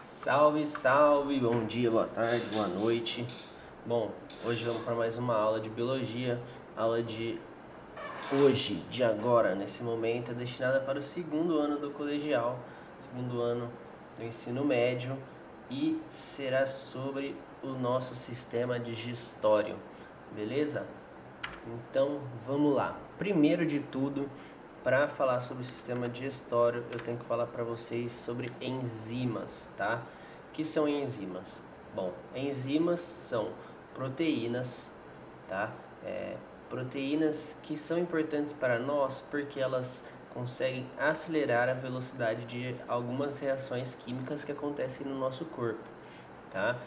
Salve, salve, bom dia, boa tarde, boa noite. Bom, hoje vamos para mais uma aula de biologia. Aula de hoje, de agora, nesse momento, é destinada para o segundo ano do colegial, segundo ano do ensino médio, e será sobre o nosso sistema digestório, beleza? Então, vamos lá. Primeiro de tudo, para falar sobre o sistema digestório, eu tenho que falar para vocês sobre enzimas, tá? O que são enzimas? Bom, enzimas são proteínas, tá? Proteínas que são importantes para nós porque elas conseguem acelerar a velocidade de algumas reações químicas que acontecem no nosso corpo, tá?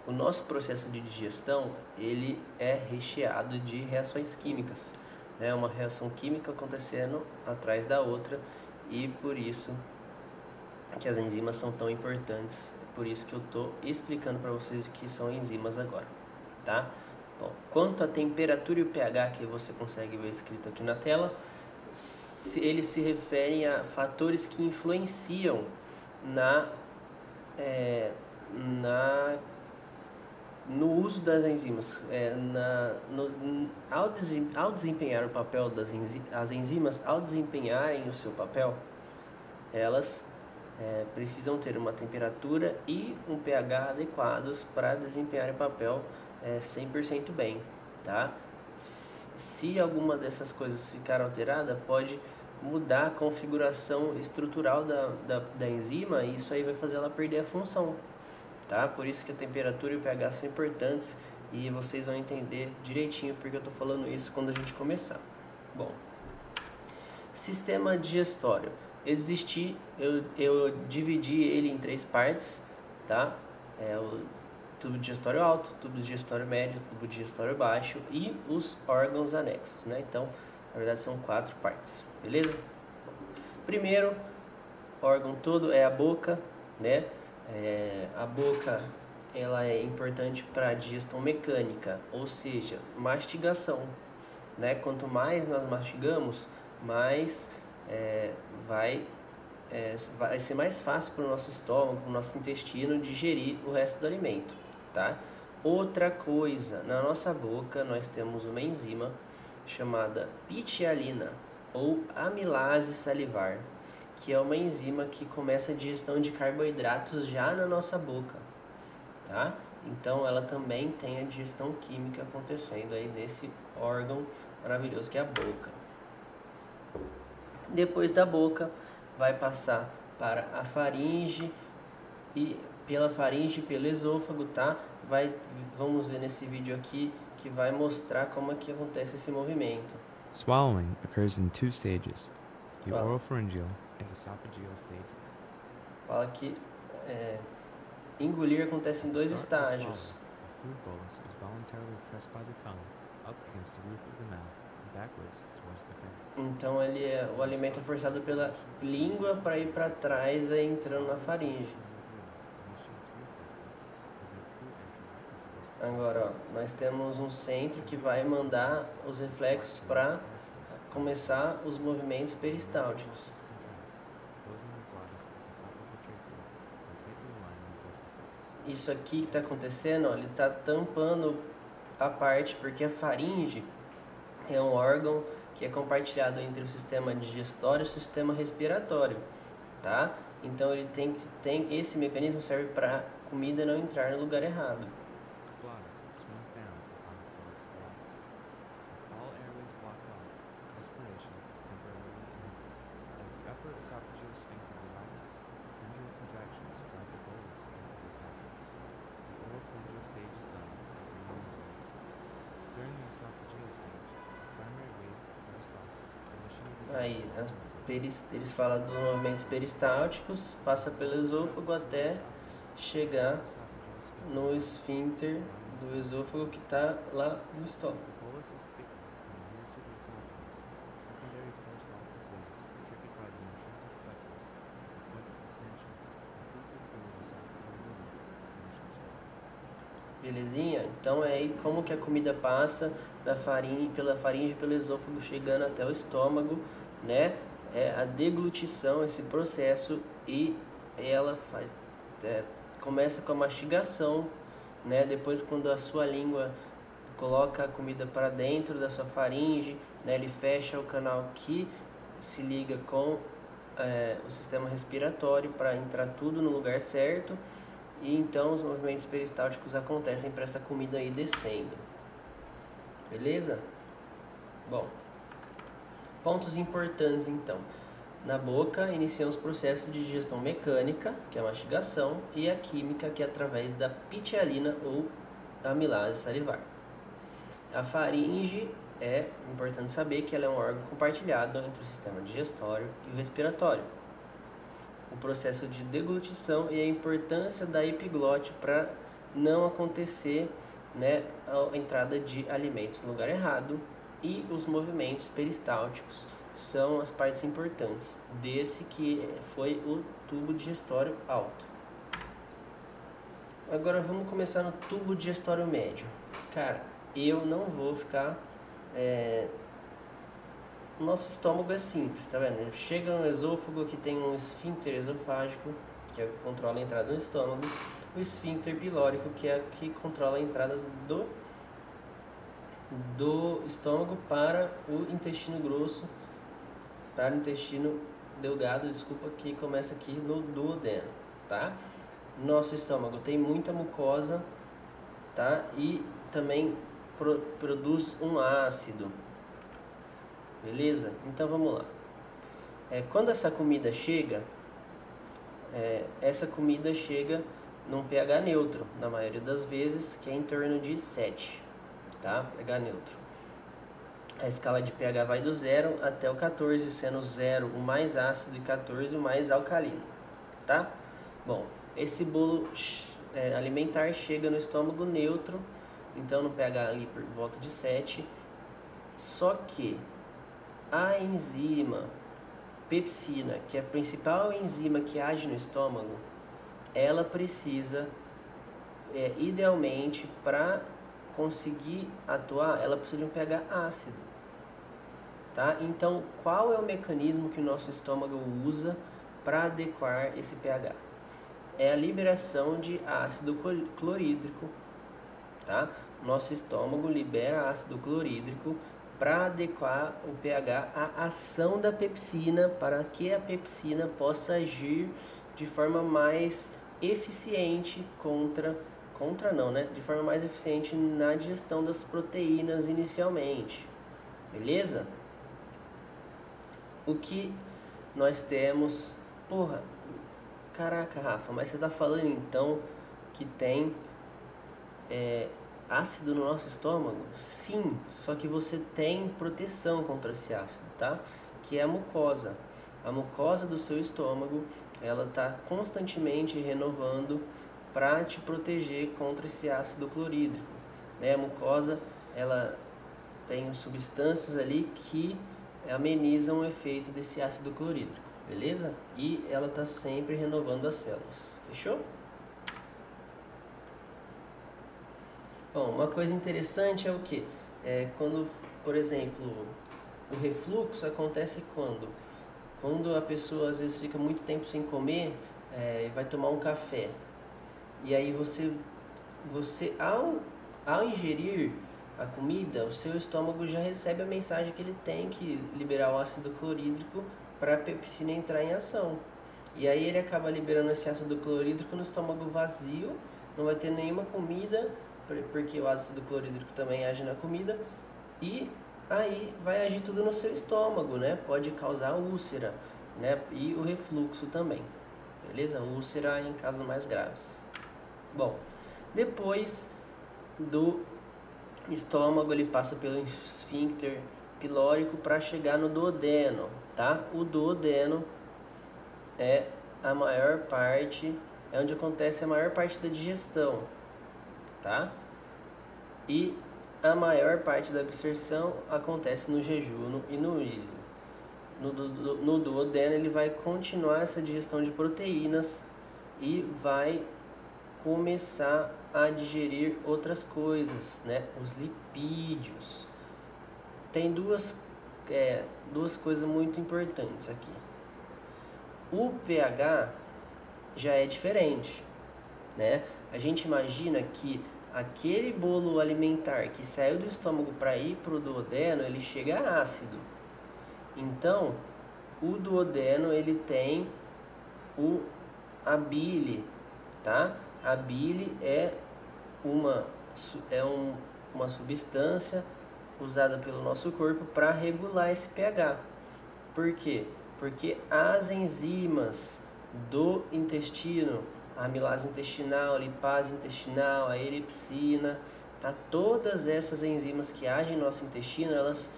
O nosso processo de digestão, ele é recheado de reações químicas, né? Uma reação química acontecendo atrás da outra, e por isso que as enzimas são tão importantes. É por isso que eu estou explicando para vocês o que são enzimas agora, tá? Bom, quanto à temperatura e o pH, que você consegue ver escrito aqui na tela, eles se referem a fatores que influenciam no uso das enzimas. Ao desempenhar o papel as enzimas, ao desempenharem o seu papel, elas precisam ter uma temperatura e um pH adequados para desempenhar o papel 100% bem, tá? Se alguma dessas coisas ficar alterada, pode mudar a configuração estrutural da enzima, e isso aí vai fazer ela perder a função, tá? Por isso que a temperatura e o pH são importantes, e vocês vão entender direitinho porque eu estou falando isso quando a gente começar. Bom, sistema digestório. Eu dividi ele em três partes, tá? O tubo digestório alto, tubo digestório médio, tubo digestório baixo e os órgãos anexos, né? Então, na verdade são 4 partes, beleza? Primeiro órgão todo é a boca, né? A boca, ela é importante para a digestão mecânica, ou seja, mastigação, né? Quanto mais nós mastigamos, mais vai ser mais fácil para o nosso estômago, para o nosso intestino digerir o resto do alimento, tá? Outra coisa, na nossa boca nós temos uma enzima chamada pitialina ou amilase salivar, que é uma enzima que começa a digestão de carboidratos já na nossa boca, tá? Então ela também tem a digestão química acontecendo aí nesse órgão maravilhoso que é a boca. Depois da boca vai passar para a faringe, e pela faringe, pelo esôfago, tá? Vamos ver nesse vídeo aqui que vai mostrar como é que acontece esse movimento. Swallowing occurs in 2 stages, the oropharyngeal and esophageal stages. Fala que engolir acontece em 2 estágios. A food bolus is voluntarily pressed by the tongue up against the roof of the mouth and backwards towards the pharynx. Então o alimento é forçado pela língua para ir para trás, entrando na faringe. Agora, ó, nós temos um centro que vai mandar os reflexos para começar os movimentos peristálticos. Isso aqui que está acontecendo, ó, ele está tampando a parte, porque a faringe é um órgão que é compartilhado entre o sistema digestório e o sistema respiratório, tá? Então ele tem esse mecanismo, serve para a comida não entrar no lugar errado. Esophageal sphincter relaxes, pharyngeal contractions drive the bolus into the esophagus. The oropharyngeal stage is done, and breathing resumes. During the esophageal stage, primary wave peristalsis initiated. Eles falam dos movimentos peristálticos, passa pelo esôfago até chegar no esfíncter do esôfago que está lá no estômago. The bolus is sticky and adheres to the esophagus. Secondary peristaltic waves, triggered by the intrinsic plexus at the point of distension, completely through the esophageal lumen to finish the swallow. Belezinha? Então é aí como que a comida passa pela faringe, pelo esôfago, chegando até o estômago, né? É a deglutição, esse processo, e ela começa com a mastigação, né? Depois, quando a sua língua coloca a comida para dentro da sua faringe, né? Ele fecha o canal que se liga com o sistema respiratório para entrar tudo no lugar certo, e então os movimentos peristálticos acontecem para essa comida aí descendo. Beleza? Bom, pontos importantes então. Na boca iniciamos o processo de digestão mecânica, que é a mastigação, e a química, que é através da pitialina ou amilase salivar. A faringe é importante saber que ela é um órgão compartilhado entre o sistema digestório e o respiratório. O processo de deglutição e a importância da epiglote para não acontecer, né, a entrada de alimentos no lugar errado, e os movimentos peristálticos são as partes importantes desse que foi o tubo digestório alto. Agora vamos começar no tubo digestório médio. Cara, eu não vou ficar... O nosso estômago é simples, tá vendo? Ele chega no esôfago, que tem um esfíncter esofágico, que é o que controla a entrada do estômago, o esfíncter pilórico, que é o que controla a entrada do estômago para o intestino grosso, para o intestino delgado, desculpa, que começa aqui no duodeno, tá? Nosso estômago tem muita mucosa, tá? E também produz um ácido, beleza? Então vamos lá. Quando essa comida chega num pH neutro, na maioria das vezes, que é em torno de 7, tá? pH neutro. A escala de pH vai do 0 até o 14, sendo 0 o mais ácido e 14 o mais alcalino, tá? Bom, esse bolo alimentar chega no estômago neutro, então no pH ali por volta de 7, só que a enzima pepsina, que é a principal enzima que age no estômago, ela precisa, idealmente, para conseguir atuar, ela precisa de um pH ácido, tá? Então, qual é o mecanismo que o nosso estômago usa para adequar esse pH? É a liberação de ácido clorídrico, tá? Nosso estômago libera ácido clorídrico para adequar o pH à ação da pepsina, para que a pepsina possa agir de forma mais eficiente de forma mais eficiente na digestão das proteínas inicialmente, beleza? O que nós temos... Caraca, Rafa, mas você está falando então que tem ácido no nosso estômago? Sim, só que você tem proteção contra esse ácido, tá? Que é a mucosa. A mucosa do seu estômago, ela está constantemente renovando para te proteger contra esse ácido clorídrico, né? A mucosa, ela tem substâncias ali que amenizam o efeito desse ácido clorídrico, beleza? E ela está sempre renovando as células, fechou? Bom, uma coisa interessante é o que? Quando, por exemplo, o refluxo acontece quando a pessoa às vezes fica muito tempo sem comer e vai tomar um café. E aí você ao ingerir a comida, o seu estômago já recebe a mensagem que ele tem que liberar o ácido clorídrico para a pepsina entrar em ação. E aí ele acaba liberando esse ácido clorídrico no estômago vazio, não vai ter nenhuma comida, porque o ácido clorídrico também age na comida, e aí vai agir tudo no seu estômago, né? Pode causar úlcera, né? E o refluxo também, beleza? Úlcera em casos mais graves. Bom, depois do estômago ele passa pelo esfíncter pilórico para chegar no duodeno, tá? O duodeno é a maior parte, é onde acontece a maior parte da digestão, tá? E a maior parte da absorção acontece no jejum e no ilho. No duodeno ele vai continuar essa digestão de proteínas e vai começar a digerir outras coisas, né? Os lipídios. Tem duas coisas muito importantes aqui. O pH já é diferente, né? A gente imagina que aquele bolo alimentar que saiu do estômago para ir para o duodeno, ele chega ácido. Então, o duodeno ele tem a bile, tá? A bile é uma substância usada pelo nosso corpo para regular esse pH. Por quê? Porque as enzimas do intestino, a amilase intestinal, a lipase intestinal, a eripsina, tá? Todas essas enzimas que agem no nosso intestino, elas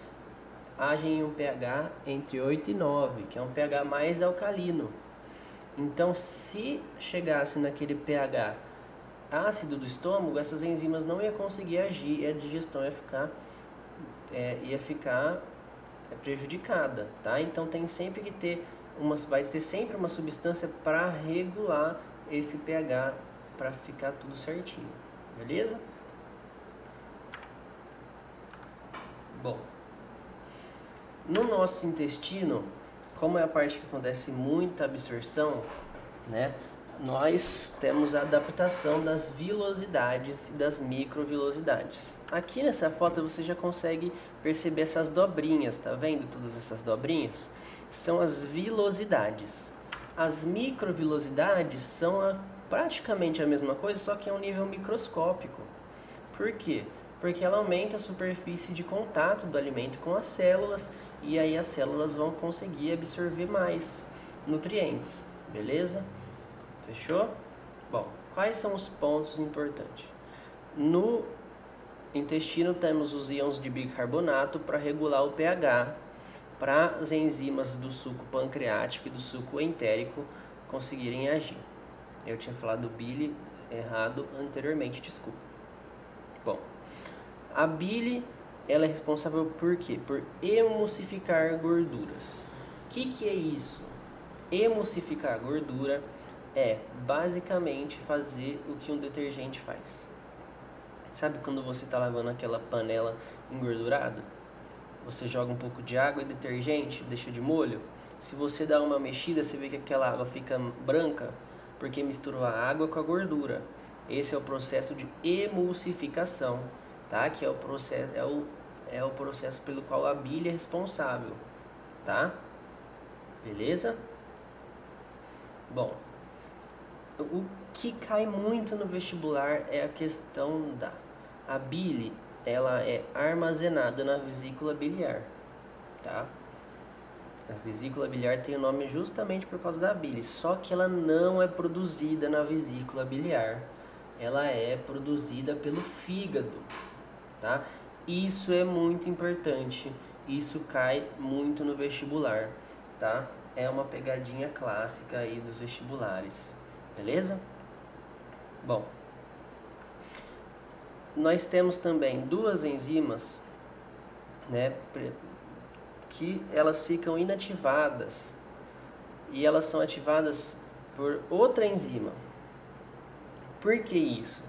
agem em um pH entre 8 e 9, que é um pH mais alcalino. Então, se chegasse naquele pH ácido do estômago, essas enzimas não iam conseguir agir e a digestão ia ficar prejudicada, tá? Então tem sempre que ter vai ter sempre uma substância para regular esse pH para ficar tudo certinho, beleza? Bom, no nosso intestino, como é a parte que acontece muita absorção, né? Nós temos a adaptação das vilosidades e das microvilosidades. Aqui nessa foto você já consegue perceber essas dobrinhas, tá vendo todas essas dobrinhas? São as vilosidades. As microvilosidades são praticamente a mesma coisa, só que é um nível microscópico. Por quê? Porque ela aumenta a superfície de contato do alimento com as células e aí as células vão conseguir absorver mais nutrientes, beleza? Fechou? Bom, quais são os pontos importantes? No intestino temos os íons de bicarbonato para regular o pH, para as enzimas do suco pancreático e do suco entérico conseguirem agir. Eu tinha falado bile errado anteriormente, desculpa. Bom, a bile ela é responsável por quê? Por emulsificar gorduras. O que é isso? Emulsificar gordura é basicamente fazer o que um detergente faz. Sabe quando você está lavando aquela panela engordurada? Você joga um pouco de água e detergente, deixa de molho. Se você dá uma mexida, você vê que aquela água fica branca, porque misturou a água com a gordura. Esse é o processo de emulsificação, tá? Que é o processo pelo qual a bile é responsável, tá? Beleza? Bom, o que cai muito no vestibular é a questão a bile, ela é armazenada na vesícula biliar, tá? A vesícula biliar tem o nome justamente por causa da bile, só que ela não é produzida na vesícula biliar, ela é produzida pelo fígado, tá? Isso é muito importante, isso cai muito no vestibular, tá? É uma pegadinha clássica aí dos vestibulares, beleza? Bom, nós temos também duas enzimas, né, que elas ficam inativadas e elas são ativadas por outra enzima. Por que isso?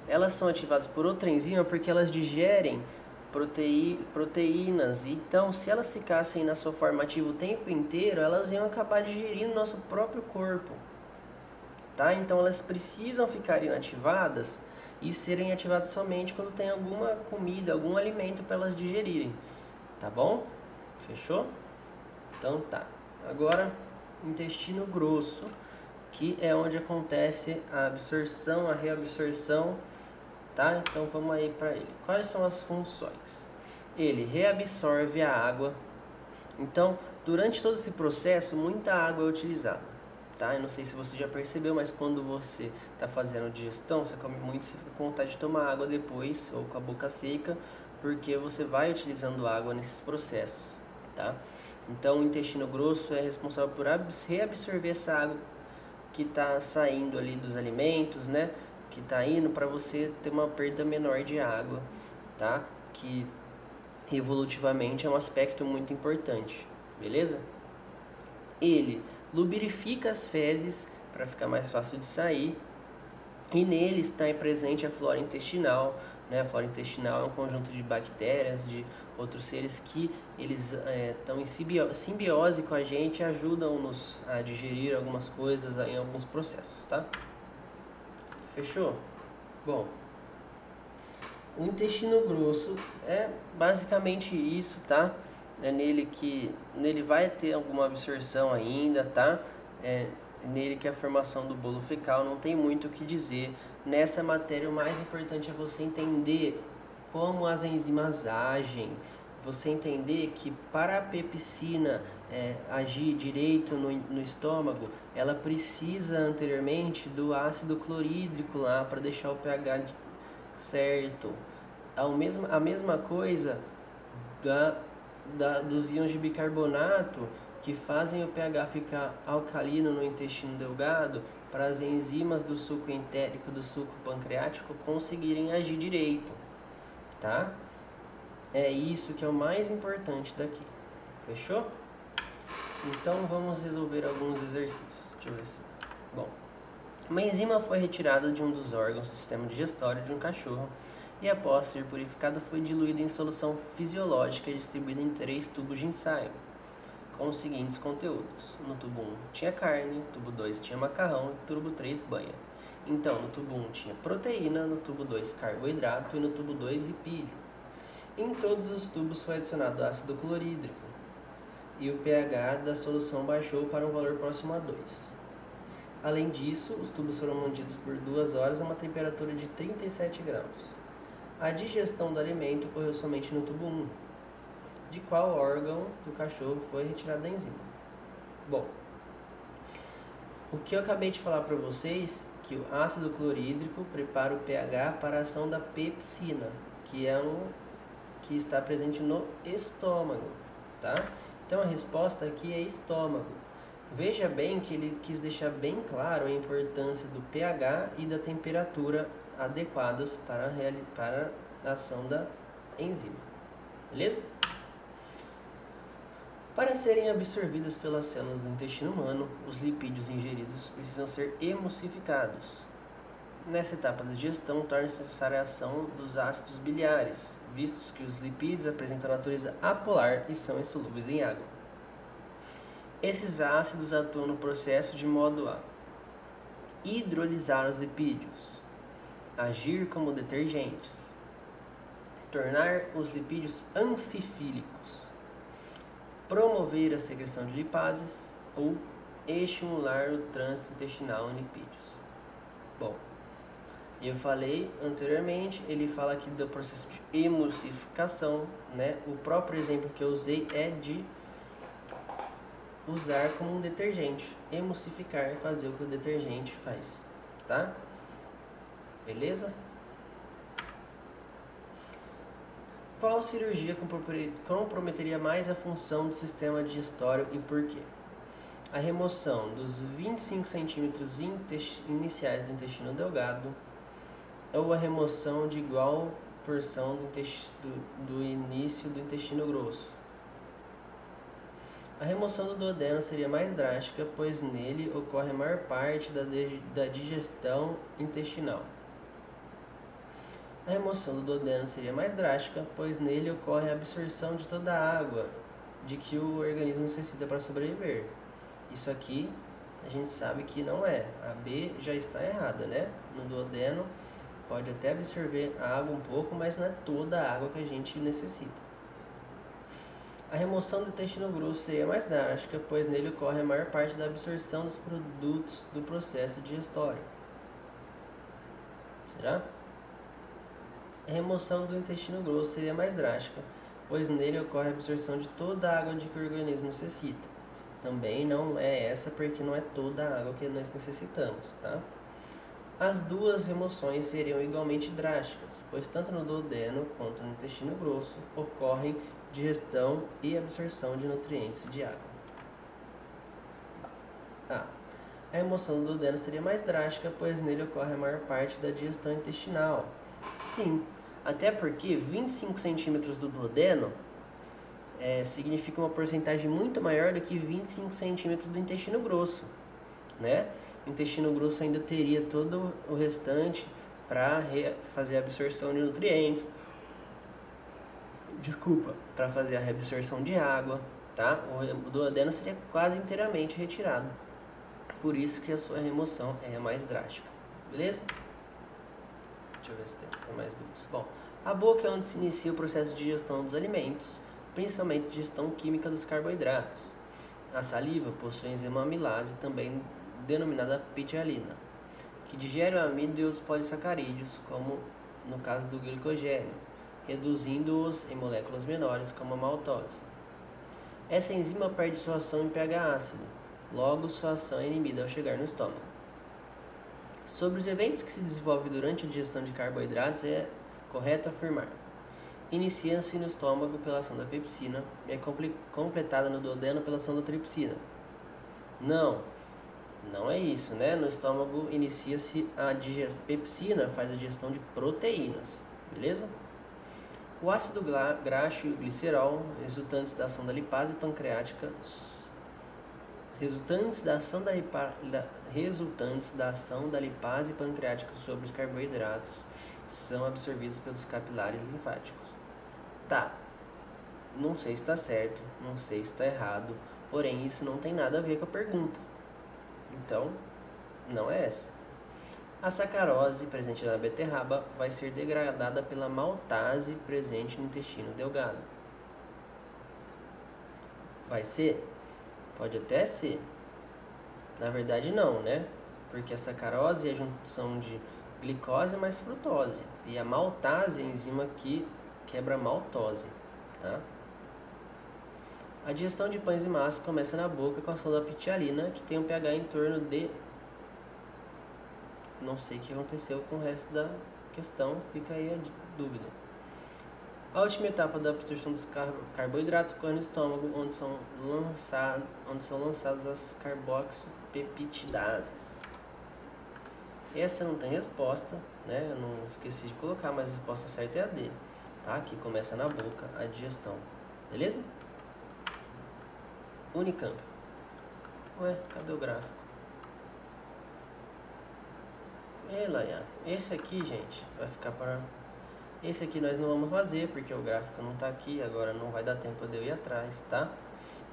Elas são ativadas por outra enzima porque elas digerem proteínas. Então, se elas ficassem na sua forma ativa o tempo inteiro, elas iam acabar digerindo nosso próprio corpo, tá? Então, elas precisam ficar inativadas e serem ativadas somente quando tem alguma comida, algum alimento para elas digerirem, tá bom? Fechou? Então tá. Agora, intestino grosso, que é onde acontece a absorção, a reabsorção, tá? Então vamos aí para ele. Quais são as funções? Ele reabsorve a água. Então, durante todo esse processo, muita água é utilizada, tá? Eu não sei se você já percebeu, mas quando você está fazendo digestão, você come muito, você fica com vontade de tomar água depois, ou com a boca seca, porque você vai utilizando água nesses processos, tá? Então, o intestino grosso é responsável por reabsorver essa água que está saindo ali dos alimentos, né? Que está indo para você ter uma perda menor de água, tá? Que evolutivamente é um aspecto muito importante, beleza? Ele lubrifica as fezes para ficar mais fácil de sair e nele está presente a flora intestinal, né? A flora intestinal é um conjunto de bactérias, de outros seres que eles estão em simbiose com a gente e ajudam-nos a digerir algumas coisas em alguns processos, tá? Fechou? Bom, o intestino grosso é basicamente isso, tá? É nele vai ter alguma absorção ainda, tá? É nele que a formação do bolo fecal, não tem muito o que dizer. Nessa matéria, o mais importante é você entender como as enzimas agem, você entender que para a pepsina agir direito no estômago, ela precisa anteriormente do ácido clorídrico lá para deixar o pH certo. A mesma coisa dos íons de bicarbonato que fazem o pH ficar alcalino no intestino delgado para as enzimas do suco entérico, do suco pancreático conseguirem agir direito, tá? É isso que é o mais importante daqui. Fechou? Então vamos resolver alguns exercícios. Deixa eu ver se... Bom, uma enzima foi retirada de um dos órgãos do sistema digestório de um cachorro e após ser purificada foi diluída em solução fisiológica e distribuída em 3 tubos de ensaio, com os seguintes conteúdos. No tubo 1 tinha carne, no tubo 2 tinha macarrão e no tubo 3 banha. Então, no tubo 1 tinha proteína, no tubo 2 carboidrato e no tubo 2 lipídio. Em todos os tubos foi adicionado ácido clorídrico e o pH da solução baixou para um valor próximo a 2. Além disso, os tubos foram mantidos por 2 horas a uma temperatura de 37 graus. A digestão do alimento ocorreu somente no tubo 1. De qual órgão do cachorro foi retirada a enzima? Bom, o que eu acabei de falar para vocês, que o ácido clorídrico prepara o pH para a ação da pepsina, que está presente no estômago, tá? Então a resposta aqui é estômago. Veja bem que ele quis deixar bem claro a importância do pH e da temperatura adequados para a ação da enzima. Beleza? Para serem absorvidas pelas células do intestino humano, os lipídios ingeridos precisam ser emulsificados. Nessa etapa da digestão, torna-se necessária a ação dos ácidos biliares, vistos que os lipídios apresentam natureza apolar e são insolúveis em água. Esses ácidos atuam no processo de modo a hidrolisar os lipídios, agir como detergentes, tornar os lipídios anfifílicos, promover a secreção de lipases ou estimular o trânsito intestinal em lipídios. Bom, eu falei anteriormente, ele fala aqui do processo de emulsificação, né? O próprio exemplo que eu usei é de usar como um detergente, emulsificar é fazer o que o detergente faz, tá? Beleza? Qual cirurgia comprometeria mais a função do sistema digestório e por quê? A remoção dos 25 centímetros iniciais do intestino delgado ou a remoção de igual porção do início do intestino grosso. A remoção do duodeno seria mais drástica, pois nele ocorre a maior parte da digestão intestinal. A remoção do duodeno seria mais drástica, pois nele ocorre a absorção de toda a água de que o organismo necessita para sobreviver. Isso aqui a gente sabe que não é. A B já está errada, né? No duodeno pode até absorver a água um pouco, mas não é toda a água que a gente necessita. A remoção do intestino grosso seria mais drástica, pois nele ocorre a maior parte da absorção dos produtos do processo digestório. Será? A remoção do intestino grosso seria mais drástica, pois nele ocorre a absorção de toda a água de que o organismo necessita. Também não é essa, porque não é toda a água que nós necessitamos, tá? As duas remoções seriam igualmente drásticas, pois tanto no duodeno quanto no intestino grosso ocorrem digestão e absorção de nutrientes e de água. A remoção do duodeno seria mais drástica, pois nele ocorre a maior parte da digestão intestinal. Sim, até porque 25 centímetros do duodeno significa uma porcentagem muito maior do que 25 centímetros do intestino grosso, né? O intestino grosso ainda teria todo o restante para fazer a absorção de nutrientes, para fazer a reabsorção de água, tá? O duodeno seria quase inteiramente retirado, por isso que a sua remoção é mais drástica, beleza? Deixa eu ver se tem mais dúvidas. Bom, a boca é onde se inicia o processo de digestão dos alimentos, principalmente digestão química dos carboidratos. A saliva possui a enzima amilase, também denominada pitialina, que digere o amido e os polissacarídeos, como no caso do glicogênio, reduzindo-os em moléculas menores, como a maltose. Essa enzima perde sua ação em pH ácido, logo sua ação é inibida ao chegar no estômago. Sobre os eventos que se desenvolvem durante a digestão de carboidratos, é correto afirmar: inicia-se no estômago pela ação da pepsina e é completada no duodeno pela ação da tripsina. Não é isso, né? No estômago inicia-se a pepsina, faz a digestão de proteínas, beleza? O ácido graxo e o glicerol, resultantes da ação da lipase pancreática, resultantes da ação da lipase pancreática sobre os carboidratos, são absorvidos pelos capilares linfáticos. Tá, não sei se está certo, não sei se está errado, porém isso não tem nada a ver com a pergunta. Então, não é essa. A sacarose presente na beterraba vai ser degradada pela maltase presente no intestino delgado. Vai ser? Pode até ser. Na verdade não, né? Porque a sacarose é a junção de glicose mais frutose. E a maltase é a enzima que quebra a maltose, tá? A digestão de pães e massas começa na boca com a ação da pitialina, que tem um pH em torno de... Não sei o que aconteceu com o resto da questão, fica aí a dúvida. A última etapa da absorção dos carboidratos ocorre no estômago, onde são lançadas as carboxipeptidases. Essa não tem resposta, né? Eu não esqueci de colocar, mas a resposta certa é a D, tá? Que começa na boca, a digestão. Beleza? Unicamp. Ué, cadê o gráfico? Laia. Esse aqui, gente, vai ficar para... Esse aqui nós não vamos fazer, porque o gráfico não está aqui, agora não vai dar tempo de eu ir atrás, tá?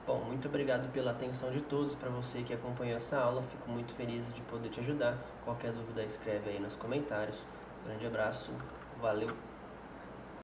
Bom, muito obrigado pela atenção de todos, para você que acompanhou essa aula, fico muito feliz de poder te ajudar. Qualquer dúvida, escreve aí nos comentários. Grande abraço, valeu!